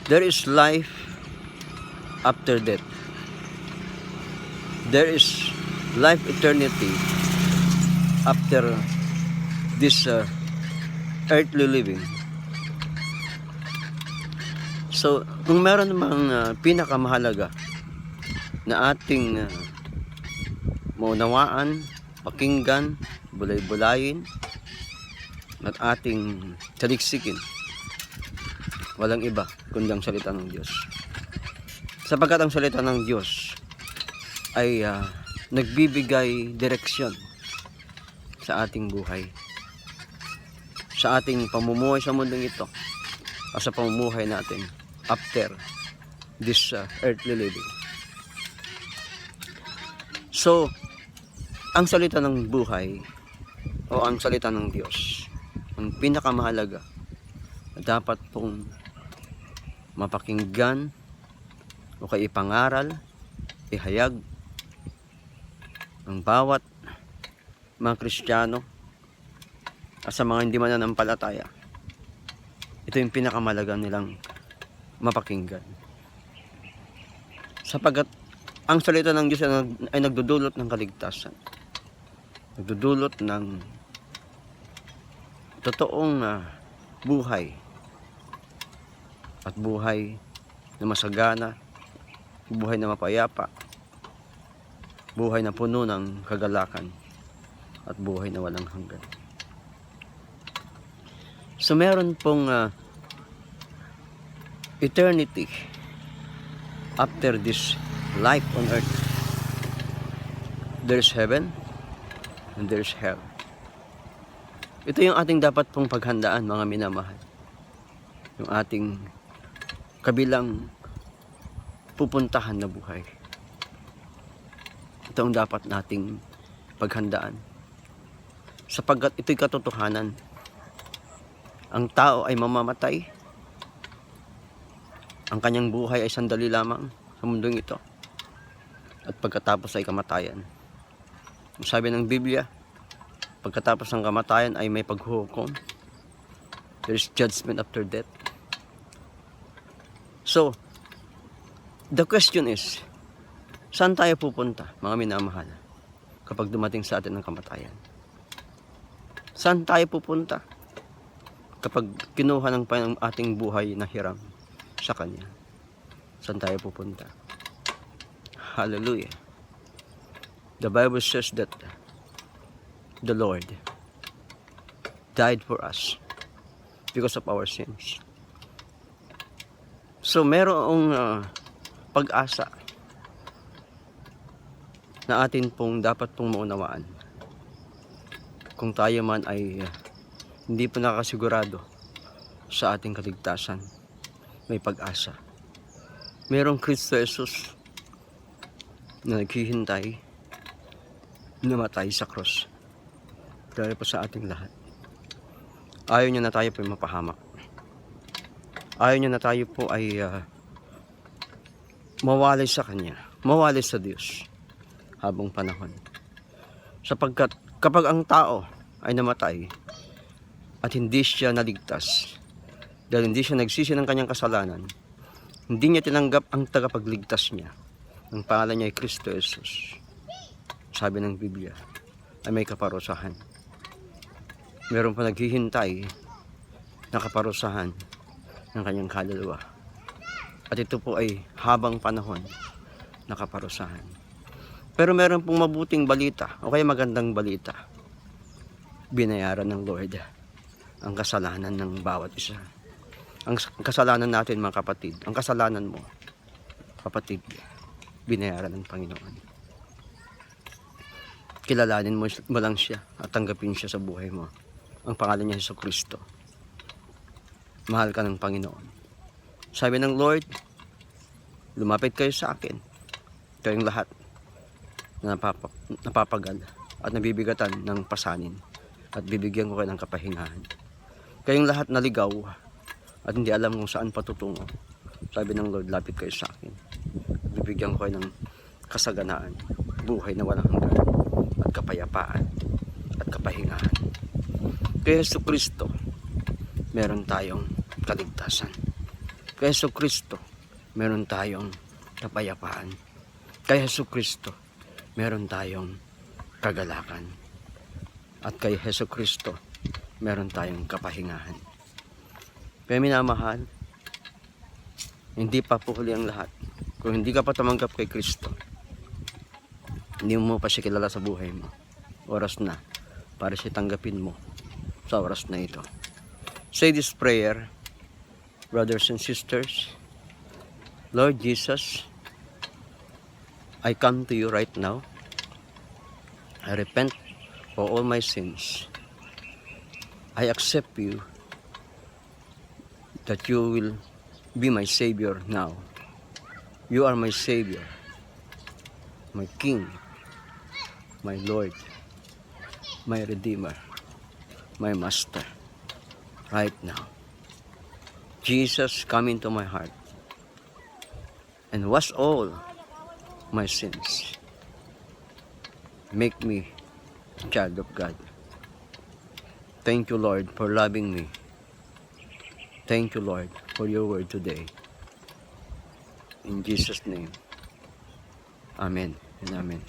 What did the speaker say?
There is life after death. There is life eternity after this earthly living. So, kung meron namang pinakamahalaga na ating maunawaan, pakinggan, bulay-bulayin, at ating saliksikin, walang iba kundi ang salita ng Diyos. Sapagkat ang salita ng Diyos ay nagbibigay direksyon sa ating buhay, sa ating pamumuhay sa mundong ito, o sa pamumuhay natin after this earthly living. So, ang salita ng buhay o ang salita ng Diyos, ang pinakamahalaga na dapat pong mapakinggan o kay ipangaral, ihayag ng bawat mga Kristiyano at sa mga hindi mananampalataya. Ito yung pinakamahalaga nilang mapakinggan. Sapagkat ang salita ng Diyos ay nagdudulot ng kaligtasan. Nagdudulot ng totoong buhay at buhay na masagana, buhay na mapayapa, buhay na puno ng kagalakan, at buhay na walang hanggan. So meron pong eternity after this life on earth. There's heaven and there's hell. Ito yung ating dapat pong paghandaan, mga minamahal. Yung ating kabilang pupuntahan na buhay. Ito ang dapat nating paghandaan. Sapagkat ito'y katotohanan. Ang tao ay mamamatay. Ang kanyang buhay ay sandali lamang sa mundong ito. At pagkatapos ay kamatayan. Sabi ng Biblia, pagkatapos ng kamatayan ay may paghuhukom. There is judgment after death. So, the question is, saan tayo pupunta, mga minamahal, kapag dumating sa atin ang kamatayan? Saan tayo pupunta kapag kinuha ng ating buhay na hiram sa Kanya? Saan tayo pupunta? Hallelujah. The Bible says that the Lord died for us because of our sins. So merong pag-asa na atin pong dapat pong maunawaan. Kung tayo man ay hindi pa nakasigurado sa ating kaligtasan, may pag-asa. Merong Kristo Jesus na naghihintay namatay sa cross dahil po sa ating lahat. Ayaw niya na tayo po mapahamak. Ayaw niya na tayo po ay mawalay sa Kanya, mawalay sa Diyos habang panahon. Sapagkat kapag ang tao ay namatay at hindi siya naligtas, dahil hindi siya nagsisi ng kanyang kasalanan, hindi niya tinanggap ang tagapagligtas niya. Ang pangalan niya ay Kristo Jesus. Sabi ng Biblia ay may kaparusahan. Meron pa naghihintay na kaparusahan ng kanyang kaluluwa. At ito po ay habang panahon na kaparusahan. Pero meron pong mabuting balita o kaya magandang balita. Binayaran ng Lord ang kasalanan ng bawat isa. Ang kasalanan natin, mga kapatid, ang kasalanan mo, kapatid, binayaran ng Panginoon. Kilalanin mo lang siya at tanggapin siya sa buhay mo. Ang pangalan niya Jesucristo. Mahal ka ng Panginoon. Sabi ng Lord, lumapit kayo sa akin, kayong lahat na napapagal at nabibigatan ng pasanin, at bibigyan ko kayo ng kapahingahan. Kayong lahat naligaw at hindi alam kung saan patutungo, sabi ng Lord, lapit kayo sa akin. Bibigyan ko kayo ng kasaganaan, buhay na walang hanggan, at kapayapaan at kapahingahan. Kay Jesucristo, meron tayong kaligtasan. Kay Jesucristo, meron tayong kapayapaan. Kay Jesucristo, meron tayong kagalakan. At kay Jesucristo, meron tayong kapahingahan. Kaya minamahal, hindi pa po huli ang lahat. Kung hindi ka pa tumanggap kay Kristo, hindi mo pa siya kilala sa buhay mo, oras na para siya tanggapin mo sa oras na ito. Say this prayer, brothers and sisters. Lord Jesus, I come to you right now. I repent for all my sins. I accept you that you will be my Savior now. You are my Savior, my King, my Lord, my Redeemer, my Master, right now. Jesus, come into my heart and wash all my sins. Make me a child of God. Thank you, Lord, for loving me. Thank you, Lord, for your word today. In Jesus' name, amen and amen.